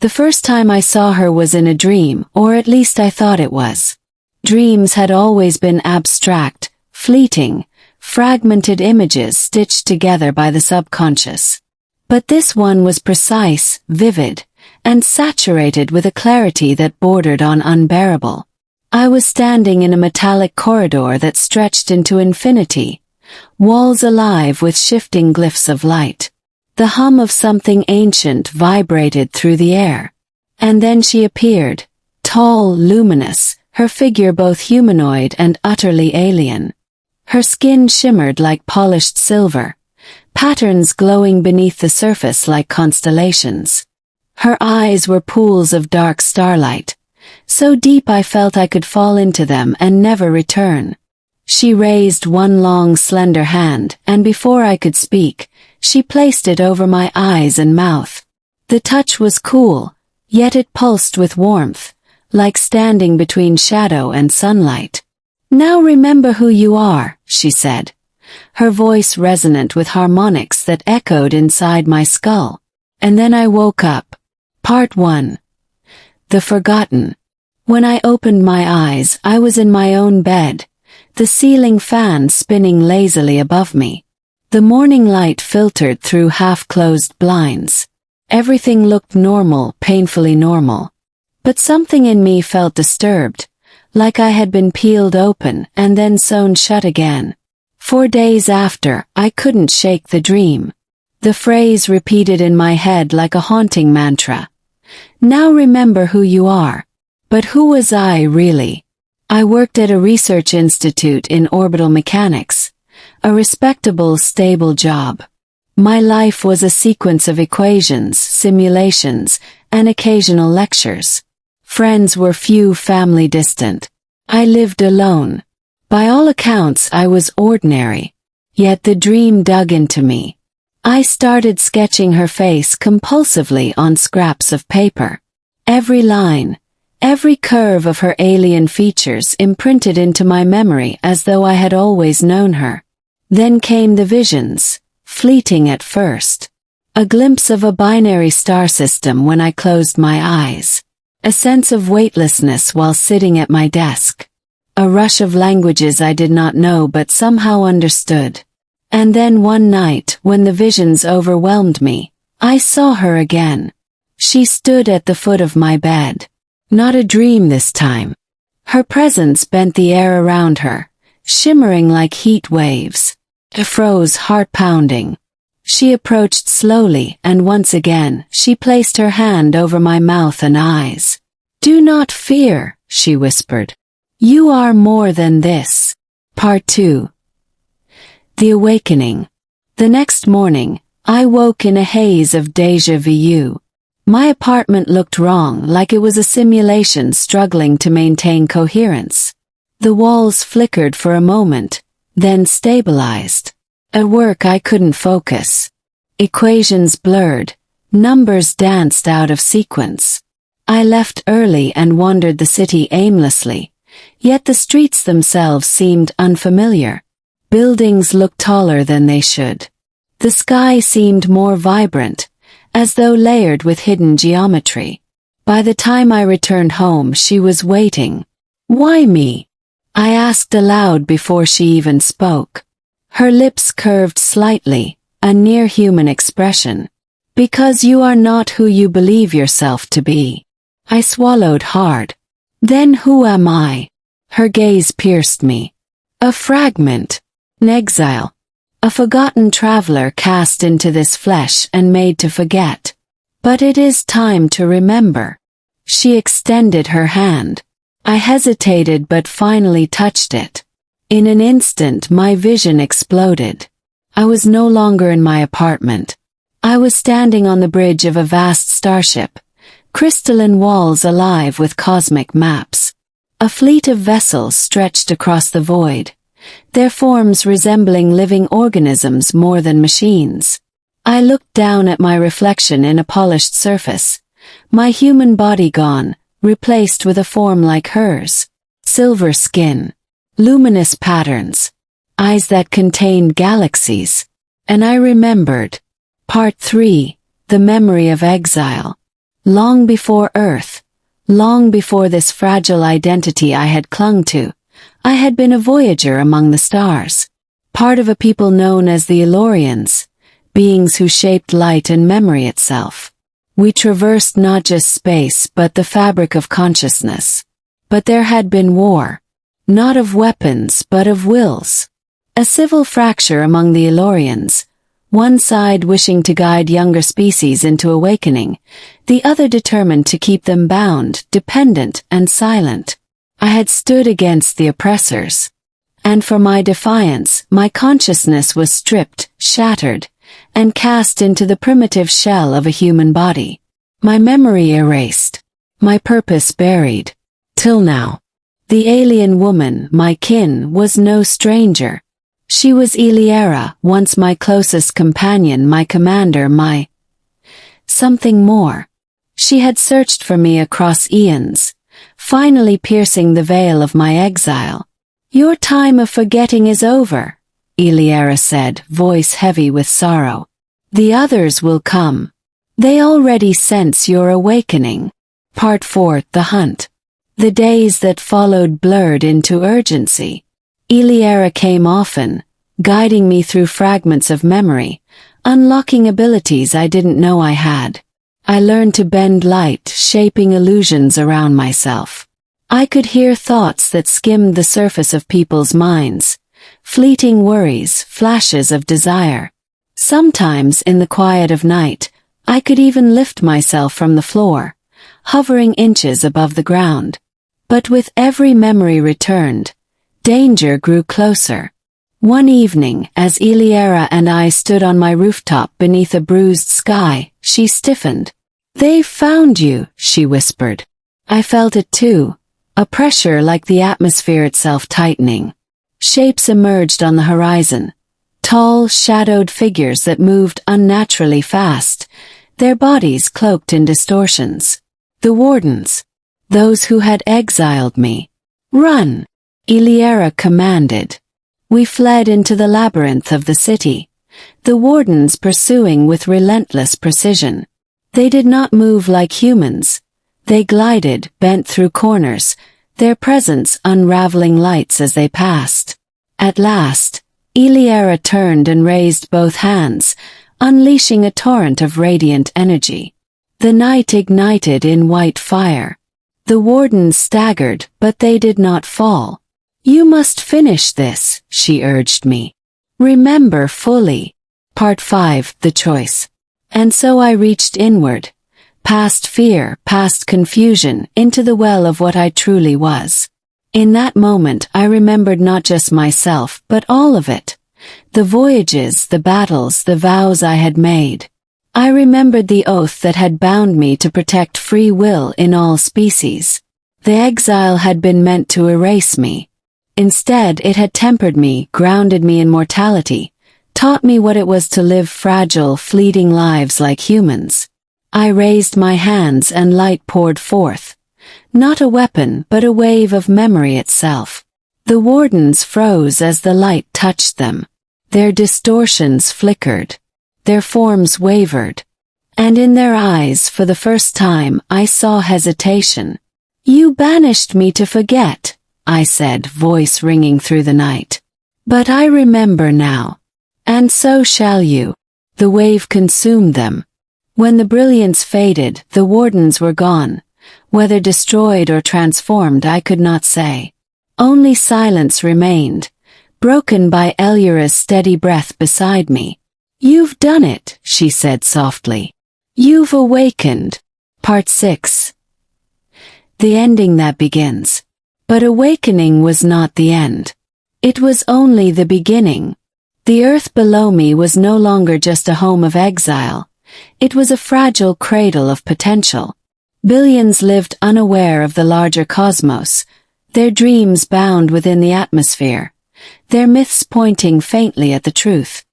The first time I saw her was in a dream, or at least I thought it was. Dreams had always been abstract, fleeting, fragmented images stitched together by the subconscious. But this one was precise, vivid, and saturated with a clarity that bordered on unbearable. I was standing in a metallic corridor that stretched into infinity, walls alive with shifting glyphs of light. The hum of something ancient vibrated through the air. And then she appeared, tall, luminous, her figure both humanoid and utterly alien. Her skin shimmered like polished silver, patterns glowing beneath the surface like constellations. Her eyes were pools of dark starlight, so deep I felt I could fall into them and never return. She raised one long, slender hand, and before I could speak, she placed it over my eyes and mouth. The touch was cool, yet it pulsed with warmth, like standing between shadow and sunlight. "Now remember who you are," she said, her voice resonant with harmonics that echoed inside my skull. And then I woke up. Part 1. The Forgotten. When I opened my eyes, I was in my own bed, the ceiling fan spinning lazily above me. The morning light filtered through half-closed blinds. Everything looked normal, painfully normal. But something in me felt disturbed, like I had been peeled open and then sewn shut again. 4 days after, I couldn't shake the dream. The phrase repeated in my head like a haunting mantra. Now remember who you are. But who was I really? I worked at a research institute in orbital mechanics, a respectable, stable job. My life was a sequence of equations, simulations, and occasional lectures. Friends were few, family distant. I lived alone. By all accounts, I was ordinary. Yet the dream dug into me. I started sketching her face compulsively on scraps of paper. Every line, every curve of her alien features imprinted into my memory as though I had always known her. Then came the visions, fleeting at first. A glimpse of a binary star system when I closed my eyes. A sense of weightlessness while sitting at my desk. A rush of languages I did not know but somehow understood. And then one night, when the visions overwhelmed me, I saw her again. She stood at the foot of my bed. Not a dream this time. Her presence bent the air around her, shimmering like heat waves. I froze, heart pounding. She approached slowly, and once again, she placed her hand over my mouth and eyes. "Do not fear," she whispered. "You are more than this." Part 2. The Awakening. The next morning, I woke in a haze of déjà vu. My apartment looked wrong, like it was a simulation struggling to maintain coherence. The walls flickered for a moment, then stabilized. At work I couldn't focus. Equations blurred, numbers danced out of sequence. I left early and wandered the city aimlessly, yet the streets themselves seemed unfamiliar. Buildings looked taller than they should. The sky seemed more vibrant, as though layered with hidden geometry. By the time I returned home, she was waiting. "Why me?" I asked aloud before she even spoke. Her lips curved slightly, a near-human expression. "Because you are not who you believe yourself to be." I swallowed hard. "Then who am I?" Her gaze pierced me. "A fragment. An exile. A forgotten traveler cast into this flesh and made to forget. But it is time to remember." She extended her hand. I hesitated but finally touched it. In an instant my vision exploded. I was no longer in my apartment. I was standing on the bridge of a vast starship, crystalline walls alive with cosmic maps. A fleet of vessels stretched across the void, their forms resembling living organisms more than machines. I looked down at my reflection in a polished surface, my human body gone, replaced with a form like hers. Silver skin, luminous patterns, eyes that contained galaxies. And I remembered. Part 3. The Memory of Exile. Long before Earth, long before this fragile identity I had clung to, I had been a voyager among the stars. Part of a people known as the Elorians, beings who shaped light and memory itself. We traversed not just space but the fabric of consciousness. But there had been war. Not of weapons but of wills. A civil fracture among the Elorians, one side wishing to guide younger species into awakening, the other determined to keep them bound, dependent, and silent. I had stood against the oppressors. And for my defiance, my consciousness was stripped, shattered, and cast into the primitive shell of a human body. My memory erased. My purpose buried. Till now. The alien woman, my kin, was no stranger. She was Eliera, once my closest companion, my commander, my something more. She had searched for me across eons, finally piercing the veil of my exile. Your time of forgetting is over, Eliera said, voice heavy with sorrow. The others will come. They already sense your awakening. Part 4, The Hunt. The days that followed blurred into urgency. Eliera came often, guiding me through fragments of memory, unlocking abilities I didn't know I had. I learned to bend light, shaping illusions around myself. I could hear thoughts that skimmed the surface of people's minds, fleeting worries, flashes of desire. Sometimes in the quiet of night, I could even lift myself from the floor, hovering inches above the ground. But with every memory returned, danger grew closer. One evening, as Eliera and I stood on my rooftop beneath a bruised sky, she stiffened. "They've found you," she whispered. I felt it too, a pressure like the atmosphere itself tightening. Shapes emerged on the horizon, tall, shadowed figures that moved unnaturally fast, their bodies cloaked in distortions. The wardens. Those who had exiled me. "Run!" Eliera commanded. We fled into the labyrinth of the city, the wardens pursuing with relentless precision. They did not move like humans. They glided, bent through corners, their presence unraveling lights as they passed. At last, Eliera turned and raised both hands, unleashing a torrent of radiant energy. The night ignited in white fire. The wardens staggered, but they did not fall. "You must finish this," she urged me. "Remember fully." Part 5, The Choice. And so I reached inward, past fear, past confusion, into the well of what I truly was. In that moment I remembered not just myself, but all of it. The voyages, the battles, the vows I had made. I remembered the oath that had bound me to protect free will in all species. The exile had been meant to erase me. Instead, it had tempered me, grounded me in mortality, taught me what it was to live fragile, fleeting lives like humans. I raised my hands and light poured forth. Not a weapon, but a wave of memory itself. The wardens froze as the light touched them. Their distortions flickered. Their forms wavered. And in their eyes, for the first time, I saw hesitation. "You banished me to forget," I said, voice ringing through the night. "But I remember now. And so shall you." The wave consumed them. When the brilliance faded, the wardens were gone. Whether destroyed or transformed, I could not say. Only silence remained, broken by Eliera's steady breath beside me. "You've done it," she said softly. "You've awakened." Part 6. The ending that begins. But awakening was not the end. It was only the beginning. The earth below me was no longer just a home of exile. It was a fragile cradle of potential. Billions lived unaware of the larger cosmos, their dreams bound within the atmosphere, their myths pointing faintly at the truth.